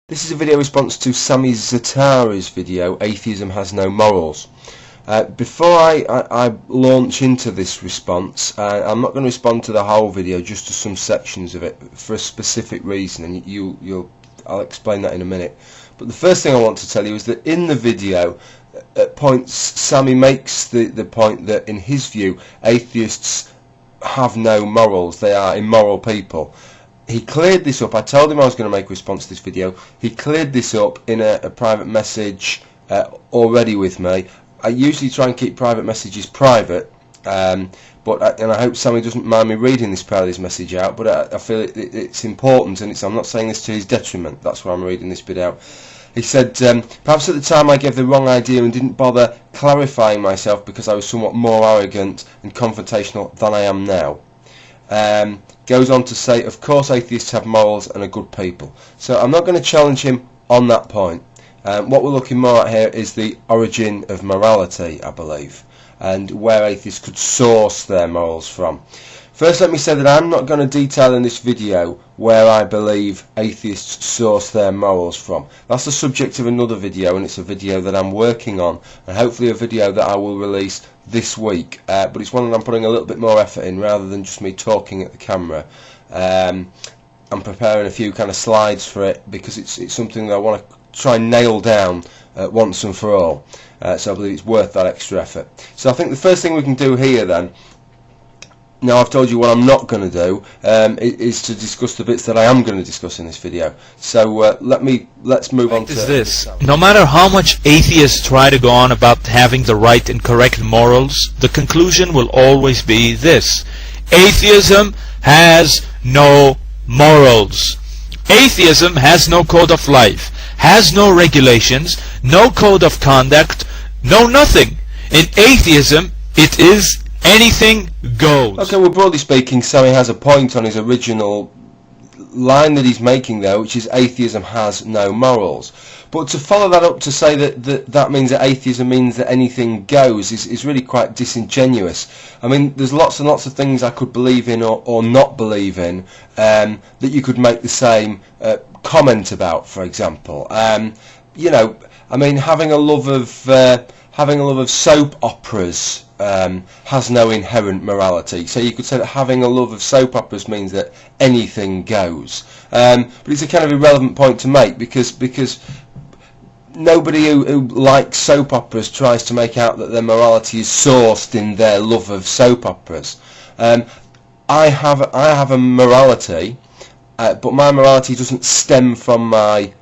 This is a video response to SamiZaatari's video, Atheism Has No Morals. Before I launch into this response, I'm not going to respond to the whole video, just to some sections of it, for a specific reason, and I'll explain that in a minute. But the first thing I want to tell you is that in the video, at points, Sami makes the point that, in his view, atheists have no morals, they are immoral people. He cleared this up. I told him I was going to make a response to this video. He cleared this up in a private message already with me. I usually try and keep private messages private, and I hope Sami doesn't mind me reading this part of his message out, but I feel it's important, and I'm not saying this to his detriment. That's why I'm reading this bit out. He said, perhaps at the time I gave the wrong idea and didn't bother clarifying myself because I was somewhat more arrogant and confrontational than I am now. Goes on to say, of course atheists have morals and are good people. So I'm not going to challenge him on that point. What we're looking more at here is the origin of morality, I believe, and where atheists could source their morals from. First, let me say that I'm not going to detail in this video where I believe atheists source their morals from. That's the subject of another video, and it's a video that I'm working on, and hopefully a video that I will release this week. But it's one that I'm putting a little bit more effort in, rather than just me talking at the camera. I'm preparing a few kind of slides for it, because it's something that I want to try and nail down once and for all. So I believe it's worth that extra effort. So I think the first thing we can do here then, now I've told you what I'm not going to do, is to discuss the bits that I am going to discuss in this video. So let's move on to this. No matter how much atheists try to go on about having the right and correct morals, the conclusion will always be this: atheism has no morals. Atheism has no code of life, has no regulations, no code of conduct, no nothing. In atheism, it is anything goes. Okay, well, broadly speaking, Sami has a point on his original line that he's making there, which is atheism has no morals. But to follow that up to say that means that atheism means that anything goes is really quite disingenuous. I mean, there's lots and lots of things I could believe in or not believe in that you could make the same comment about, for example. You know, I mean, having a love of soap operas has no inherent morality. So you could say that having a love of soap operas means that anything goes. But it's a kind of irrelevant point to make, because nobody who likes soap operas tries to make out that their morality is sourced in their love of soap operas. I have a morality, but my morality doesn't stem from my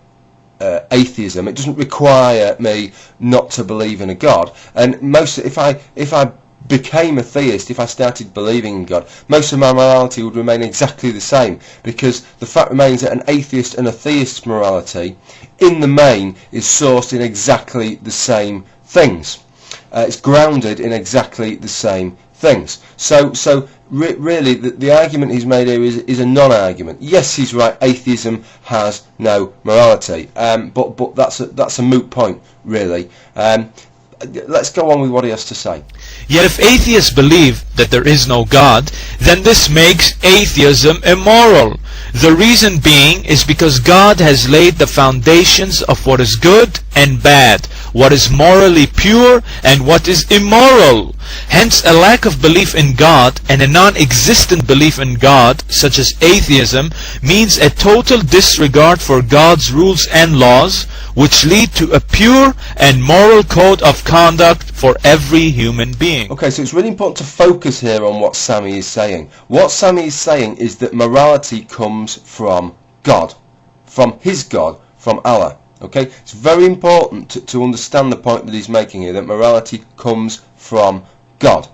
atheism. It doesn't require me not to believe in a God. And if I became a theist, if I started believing in God, most of my morality would remain exactly the same, because the fact remains that an atheist and a theist's morality, in the main, is sourced in exactly the same things. It's grounded in exactly the same things. So really, the argument he's made here is a non-argument. Yes, he's right. Atheism has no morality, but that's a moot point, really. Let's go on with what he has to say. Yet if atheists believe that there is no God, then this makes atheism immoral. The reason being is because God has laid the foundations of what is good and bad, what is morally pure and what is immoral. Hence, a lack of belief in God and a non-existent belief in God, such as atheism, means a total disregard for God's rules and laws, which lead to a pure and moral code of conduct for every human being. Okay, so it's really important to focus here on what Sami is saying. What Sami is saying is that morality comes from God, from his God, from Allah. Okay, it's very important to understand the point that he's making here, that morality comes from God.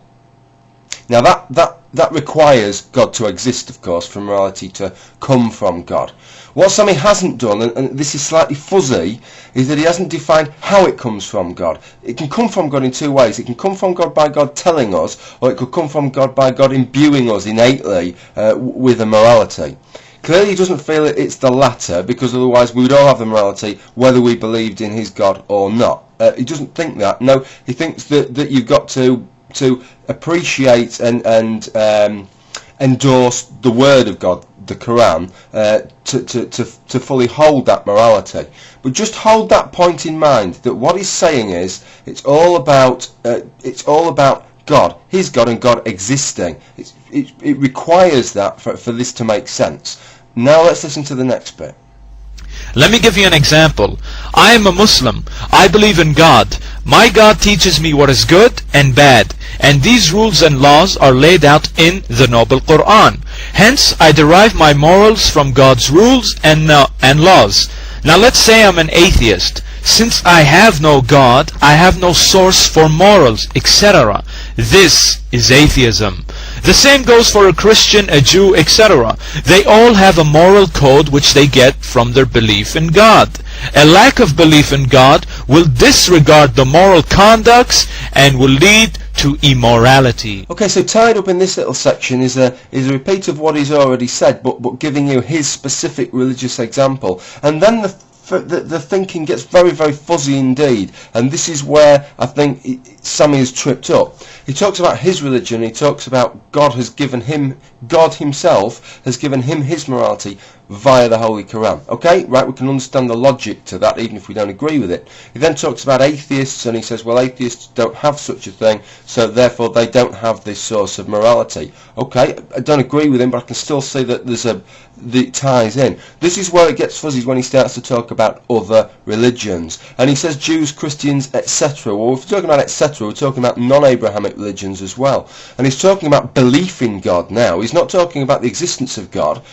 Now that requires God to exist, of course, for morality to come from God. What Sami hasn't done, and this is slightly fuzzy, is that he hasn't defined how it comes from God. It can come from God in two ways. It can come from God by God telling us, or it could come from God by God imbuing us innately with a morality. Clearly he doesn't feel it's the latter, because otherwise we would all have the morality whether we believed in his God or not. He doesn't think that. No, he thinks that you've got to appreciate and endorse the word of God, the Quran to fully hold that morality. But just hold that point in mind, that what he's saying is it's all about God, his God, and God existing. It requires that for this to make sense. Now let's listen to the next bit. Let me give you an example. I am a Muslim. I believe in God. My God teaches me what is good and bad, and these rules and laws are laid out in the Noble Quran. Hence, I derive my morals from God's rules and laws. Now let's say I'm an atheist. Since I have no God, I have no source for morals, etc. This is atheism. The same goes for a Christian, a Jew, etc. They all have a moral code which they get from their belief in God. A lack of belief in God will disregard the moral conducts and will lead to immorality. Okay, so tied up in this little section is a repeat of what he's already said, but giving you his specific religious example. And then the thinking gets very, very fuzzy indeed, and this is where I think Sami has tripped up. He talks about his religion, he talks about God himself has given him his morality via the Holy Quran. Okay, right, we can understand the logic to that even if we don't agree with it. He then talks about atheists, and he says, well, atheists don't have such a thing, so therefore they don't have this source of morality. Okay, I don't agree with him, but I can still see that it ties in. This is where it gets fuzzy, when he starts to talk about other religions, and he says Jews, Christians, etc. Well, if we're talking about etc., we're talking about non-Abrahamic religions as well, and he's talking about belief in God now. He's not talking about the existence of God.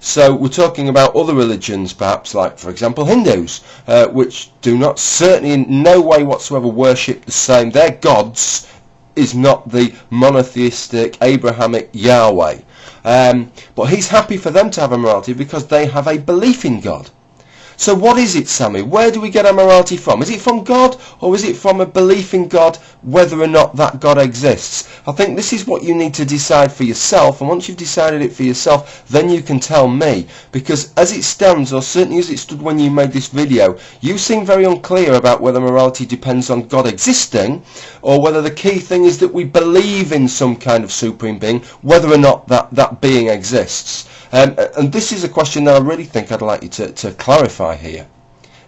So we're talking about other religions, perhaps like, for example, Hindus, which do not, certainly in no way whatsoever, worship the same. Their gods is not the monotheistic Abrahamic Yahweh. But he's happy for them to have a morality because they have a belief in God. So what is it, Sami? Where do we get our morality from? Is it from God, or is it from a belief in God, whether or not that God exists? I think this is what you need to decide for yourself, and once you've decided it for yourself, then you can tell me. Because as it stands, or certainly as it stood when you made this video, you seem very unclear about whether morality depends on God existing, or whether the key thing is that we believe in some kind of supreme being, whether or not that being exists. And this is a question that I really think I'd like you to clarify here,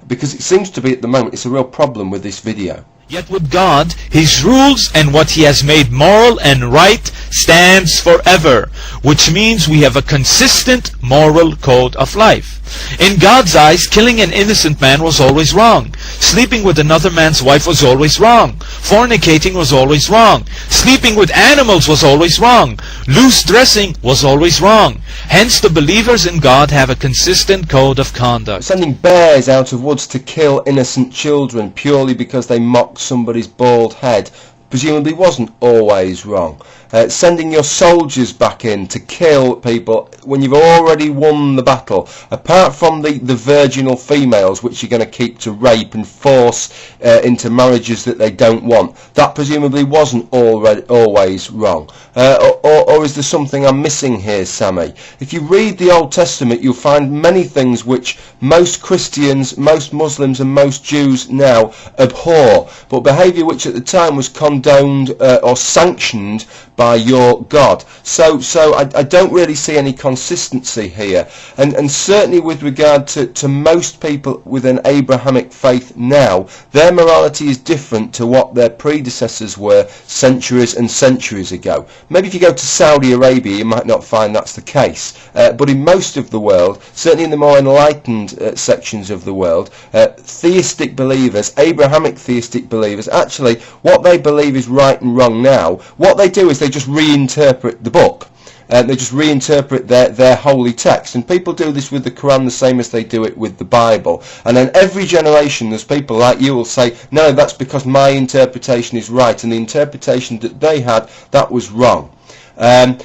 because it seems to be at the moment it's a real problem with this video. Yet with God, his rules and what he has made moral and right stands forever, which means we have a consistent moral code of life. In God's eyes, killing an innocent man was always wrong. Sleeping with another man's wife was always wrong. Fornicating was always wrong. Sleeping with animals was always wrong. Loose dressing was always wrong. Hence the believers in God have a consistent code of conduct. Sending bears out of woods to kill innocent children purely because they mocked somebody's bald head presumably wasn't always wrong. Sending your soldiers back in to kill people when you've already won the battle, apart from the virginal females which you're going to keep to rape and force into marriages that they don't want, that presumably wasn't always wrong. Or is there something I'm missing here, Sami? If you read the Old Testament, you'll find many things which most Christians, most Muslims and most Jews now abhor, but behaviour which at the time was condoned or sanctioned by your God. So I don't really see any consistency here, and certainly with regard to most people with an Abrahamic faith now, their morality is different to what their predecessors were centuries and centuries ago. Maybe if you go to Saudi Arabia you might not find that's the case, but in most of the world, certainly in the more enlightened sections of the world, theistic believers, Abrahamic theistic believers, actually what they believe is right and wrong now, what they do is they just reinterpret the book. They just reinterpret their holy text, and people do this with the Quran the same as they do it with the Bible. And then every generation there's people like you will say, no, that's because my interpretation is right, and the interpretation that they had, that was wrong.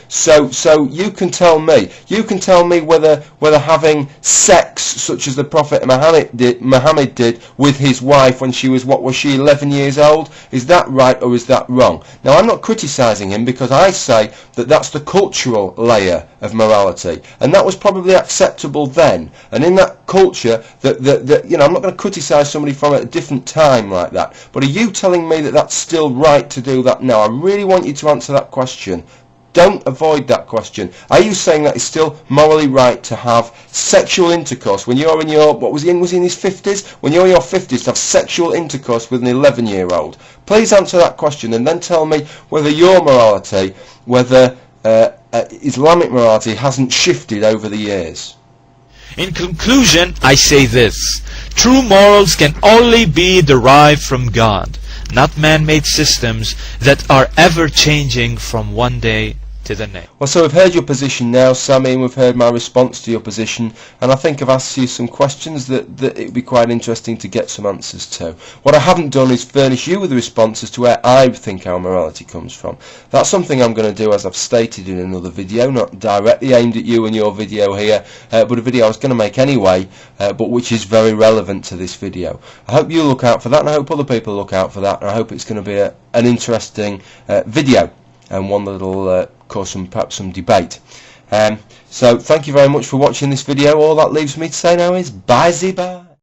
So you can tell me whether having sex such as the Prophet Muhammad did with his wife when she was, what was she, 11 years old, is that right or is that wrong? Now I'm not criticising him, because I say that that's the cultural layer of morality, and that was probably acceptable then, and in that culture that you know, I'm not going to criticise somebody from a different time like that, but are you telling me that that's still right to do that now? I really want you to answer that question. don't avoid that question. Are you saying that it's still morally right to have sexual intercourse when you're in your, was he in his 50s? When you're in your 50s to have sexual intercourse with an 11-year-old? Please answer that question and then tell me whether your morality, whether Islamic morality hasn't shifted over the years. In conclusion, I say this: true morals can only be derived from God, not man-made systems that are ever changing from one day to the next. Well, so we've heard your position now, Sammy, and we've heard my response to your position, and I think I've asked you some questions that it would be quite interesting to get some answers to. What I haven't done is furnish you with the responses to where I think our morality comes from. That's something I'm going to do, as I've stated in another video, not directly aimed at you and your video here, but a video I was going to make anyway, but which is very relevant to this video. I hope you look out for that, and I hope other people look out for that, and I hope it's going to be an interesting video, and one that'll cause perhaps some debate. So thank you very much for watching this video. All that leaves me to say now is bye-bye.